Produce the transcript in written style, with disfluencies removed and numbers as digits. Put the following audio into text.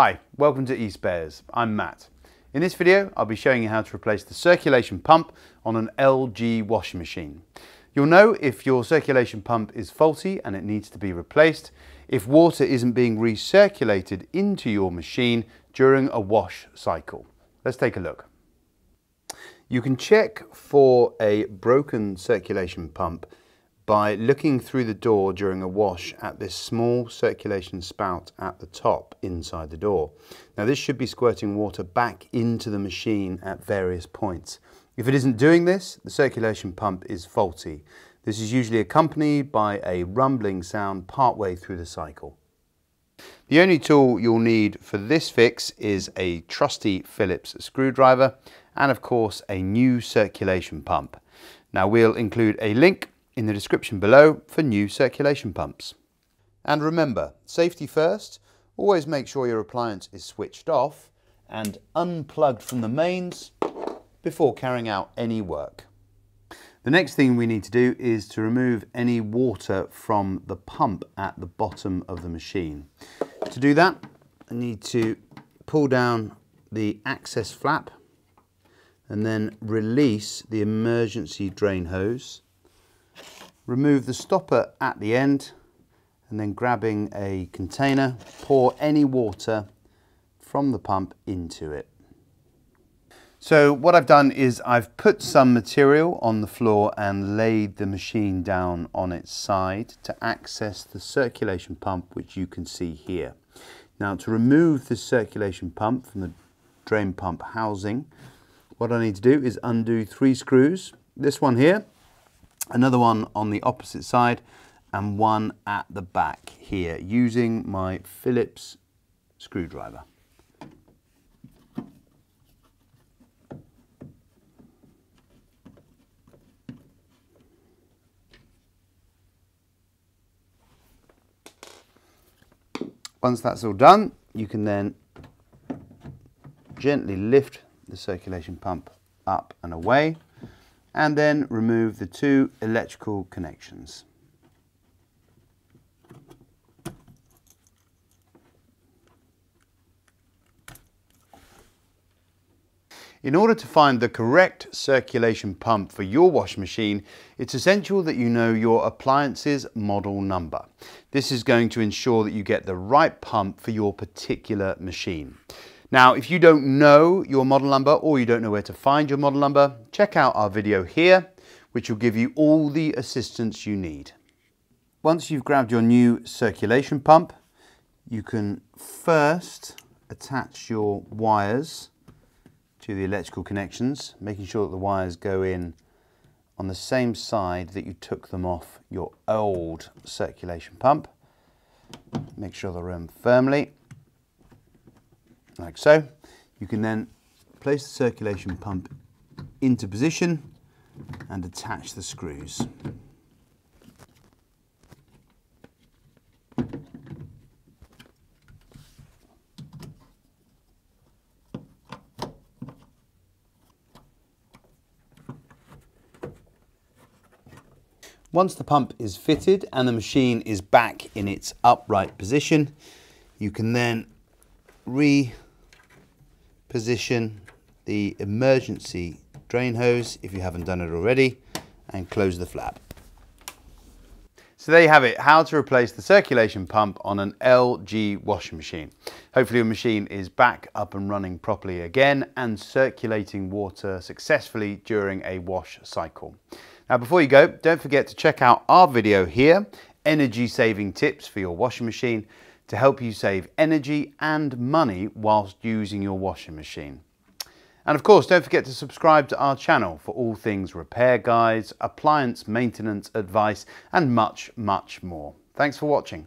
Hi, welcome to eSpares. I'm Matt. In this video, I'll be showing you how to replace the circulation pump on an LG washing machine. You'll know if your circulation pump is faulty and it needs to be replaced, if water isn't being recirculated into your machine during a wash cycle. Let's take a look. You can check for a broken circulation pump by looking through the door during a wash at this small circulation spout at the top inside the door. Now this should be squirting water back into the machine at various points. If it isn't doing this, the circulation pump is faulty. This is usually accompanied by a rumbling sound partway through the cycle. The only tool you'll need for this fix is a trusty Phillips screwdriver and of course a new circulation pump. Now we'll include a link in the description below for new circulation pumps. And remember, safety first, always make sure your appliance is switched off and unplugged from the mains before carrying out any work. The next thing we need to do is to remove any water from the pump at the bottom of the machine. To do that, I need to pull down the access flap and then release the emergency drain hose. Remove the stopper at the end and then grabbing a container, pour any water from the pump into it. So what I've done is I've put some material on the floor and laid the machine down on its side to access the circulation pump, which you can see here. Now to remove the circulation pump from the drain pump housing, what I need to do is undo 3 screws. This one here, another one on the opposite side and one at the back here using my Phillips screwdriver. Once that's all done, you can then gently lift the circulation pump up and away and then remove the 2 electrical connections. In order to find the correct circulation pump for your washing machine, it's essential that you know your appliance's model number. This is going to ensure that you get the right pump for your particular machine. Now, if you don't know your model number or you don't know where to find your model number, check out our video here, which will give you all the assistance you need. Once you've grabbed your new circulation pump, you can first attach your wires to the electrical connections, making sure that the wires go in on the same side that you took them off your old circulation pump. Make sure they're in firmly, like so. You can then place the circulation pump into position and attach the screws. Once the pump is fitted and the machine is back in its upright position, you can then reposition the emergency drain hose if you haven't done it already and close the flap. So there you have it, how to replace the circulation pump on an LG washing machine. Hopefully your machine is back up and running properly again and circulating water successfully during a wash cycle. Now before you go, don't forget to check out our video here, energy saving tips for your washing machine, to help you save energy and money whilst using your washing machine. And of course, don't forget to subscribe to our channel for all things repair guides, appliance maintenance advice, and much, much more. Thanks for watching.